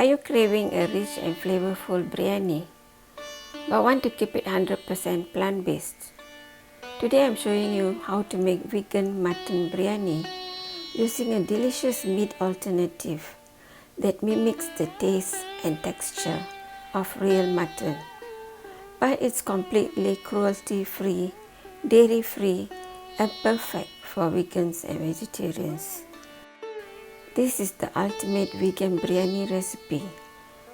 Are you craving a rich and flavorful biryani but want to keep it 100% plant-based? Today I'm showing you how to make vegan mutton biryani using a delicious meat alternative that mimics the taste and texture of real mutton, but it's completely cruelty-free, dairy-free and perfect for vegans and vegetarians. This is the ultimate vegan biryani recipe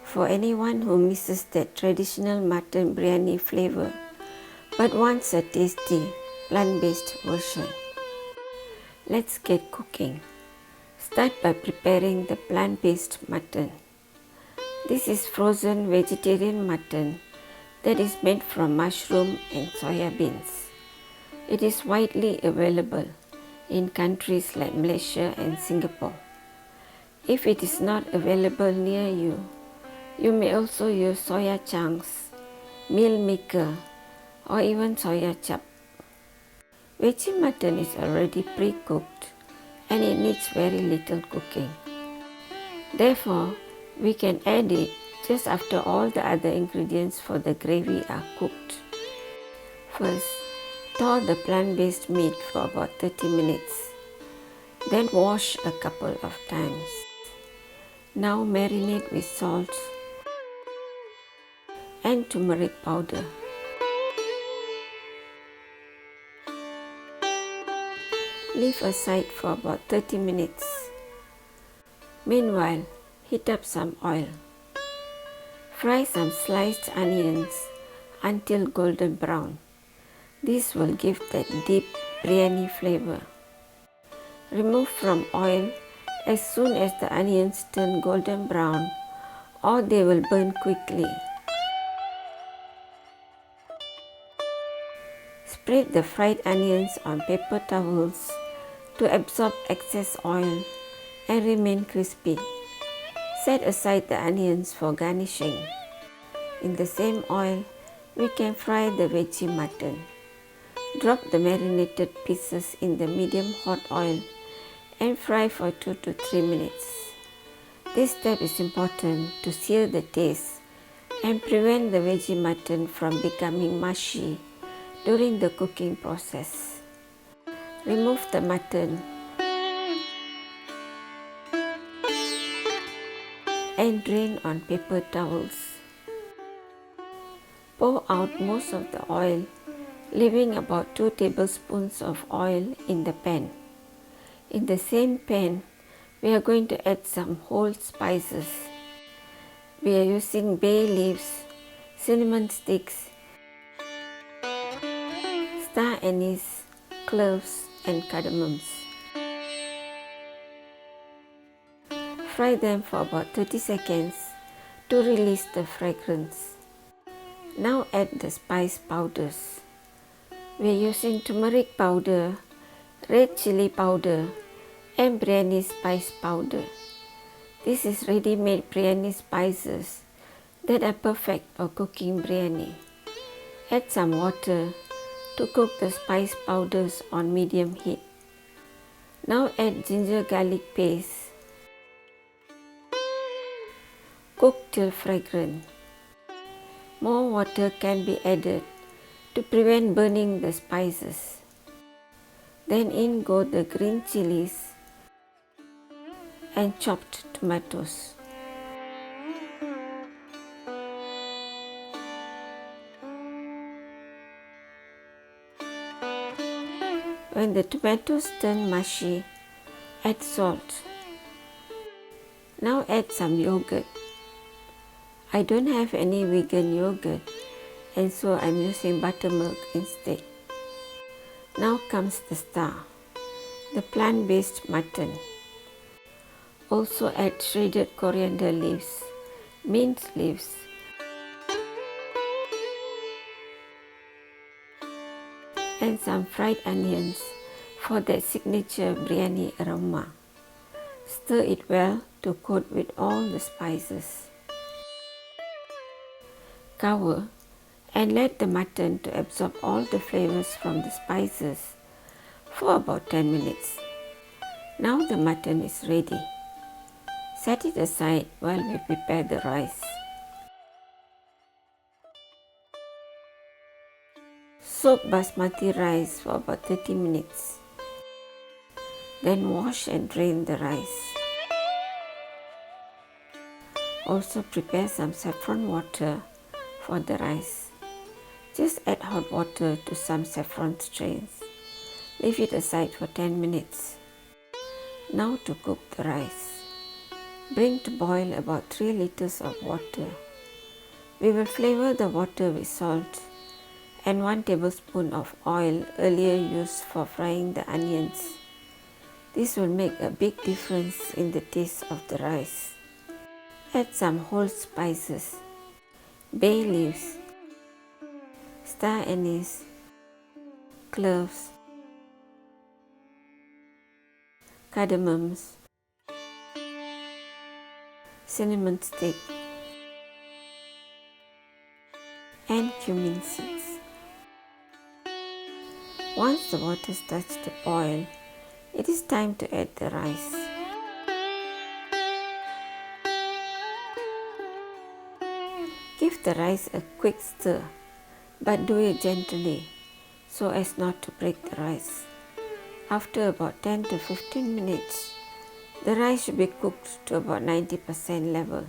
for anyone who misses that traditional mutton biryani flavor but wants a tasty plant-based version. Let's get cooking. Start by preparing the plant-based mutton. This is frozen vegetarian mutton that is made from mushroom and soya beans. It is widely available in countries like Malaysia and Singapore. If it is not available near you, you may also use soya chunks, meal maker, or even soya chaap. Vege mutton is already pre-cooked and it needs very little cooking. Therefore, we can add it just after all the other ingredients for the gravy are cooked. First, thaw the plant-based meat for about 30 minutes. Then wash a couple of times. Now marinate with salt and turmeric powder. Leave aside for about 30 minutes. Meanwhile, heat up some oil. Fry some sliced onions until golden brown. This will give that deep biryani flavor. Remove from oil as soon as the onions turn golden brown or they will burn quickly. Spread the fried onions on paper towels to absorb excess oil and remain crispy. Set aside the onions for garnishing. In the same oil, we can fry the veggie mutton. Drop the marinated pieces in the medium hot oil and fry for 2 to 3 minutes. This step is important to seal the taste and prevent the veggie mutton from becoming mushy during the cooking process. Remove the mutton and drain on paper towels. Pour out most of the oil, leaving about 2 tablespoons of oil in the pan. In the same pan, we are going to add some whole spices. We are using bay leaves, cinnamon sticks, star anise, cloves and cardamoms. Fry them for about 30 seconds to release the fragrance. Now add the spice powders. We are using turmeric powder, red chili powder and biryani spice powder. This is ready-made biryani spices that are perfect for cooking biryani. Add some water to cook the spice powders on medium heat. Now add ginger garlic paste. Cook till fragrant. More water can be added to prevent burning the spices. Then in go the green chilies and chopped tomatoes. When the tomatoes turn mushy, add salt. Now add some yogurt. I don't have any vegan yogurt and so I'm using buttermilk instead. Now comes the star, the plant-based mutton. Also add shredded coriander leaves, mint leaves, and some fried onions for that signature biryani aroma. Stir it well to coat with all the spices. Cover and let the mutton to absorb all the flavors from the spices for about 10 minutes. Now the mutton is ready. Set it aside while we prepare the rice. Soak basmati rice for about 30 minutes. Then wash and drain the rice. Also prepare some saffron water for the rice. Just add hot water to some saffron strains. Leave it aside for 10 minutes. Now to cook the rice. Bring to boil about 3 liters of water. We will flavor the water with salt and 1 tablespoon of oil earlier used for frying the onions. This will make a big difference in the taste of the rice. Add some whole spices, bay leaves, star anise, cloves, cardamoms, cinnamon stick, and cumin seeds. Once the water starts to boil, it is time to add the rice. Give the rice a quick stir, but do it gently so as not to break the rice. After about 10 to 15 minutes, the rice should be cooked to about 90% level.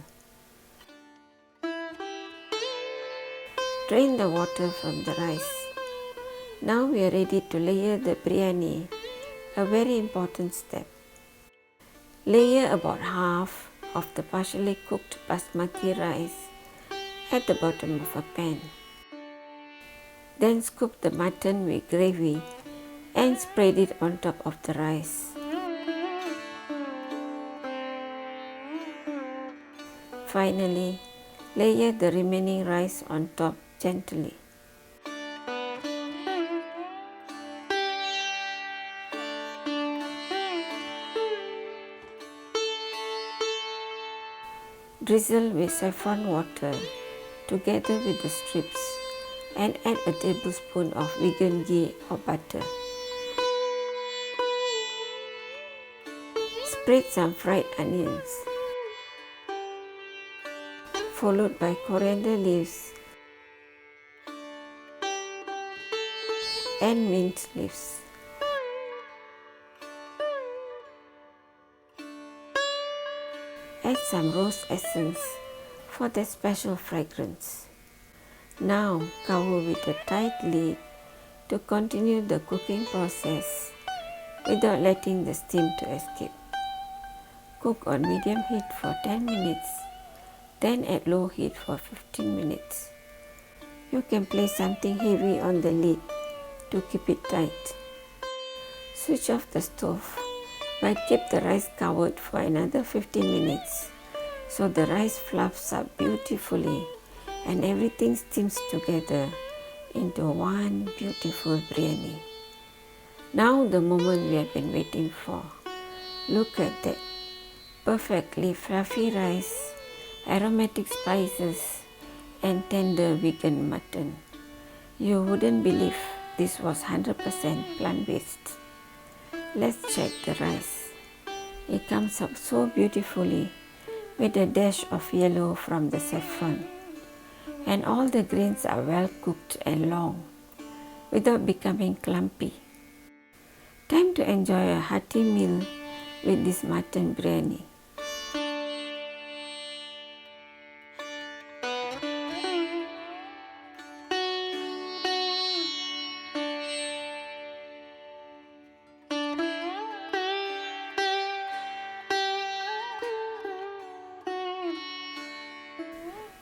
Drain the water from the rice. Now we are ready to layer the biryani, a very important step. Layer about half of the partially cooked basmati rice at the bottom of a pan. Then scoop the mutton with gravy and spread it on top of the rice. Finally, layer the remaining rice on top gently. Drizzle with saffron water together with the strips and add a tablespoon of vegan ghee or butter. Spread some fried onions, followed by coriander leaves and mint leaves. Add some rose essence for that special fragrance. Now cover with a tight lid to continue the cooking process without letting the steam to escape. Cook on medium heat for 10 minutes, then at low heat for 15 minutes. You can place something heavy on the lid to keep it tight. Switch off the stove, but keep the rice covered for another 15 minutes so the rice fluffs up beautifully and everything steams together into one beautiful biryani. Now the moment we have been waiting for. Look at that perfectly fluffy rice, aromatic spices and tender vegan mutton. You wouldn't believe this was 100% plant-based. Let's check the rice. It comes up so beautifully with a dash of yellow from the saffron. And all the grains are well cooked and long without becoming clumpy. Time to enjoy a hearty meal with this mutton biryani.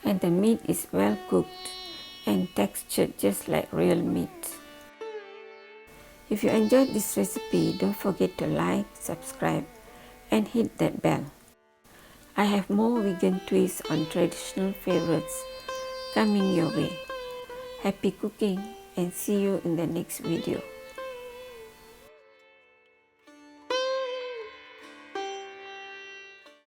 And the meat is well cooked and textured just like real meat. If you enjoyed this recipe, don't forget to like, subscribe and hit that bell. I have more vegan twists on traditional favorites coming your way. Happy cooking and see you in the next video.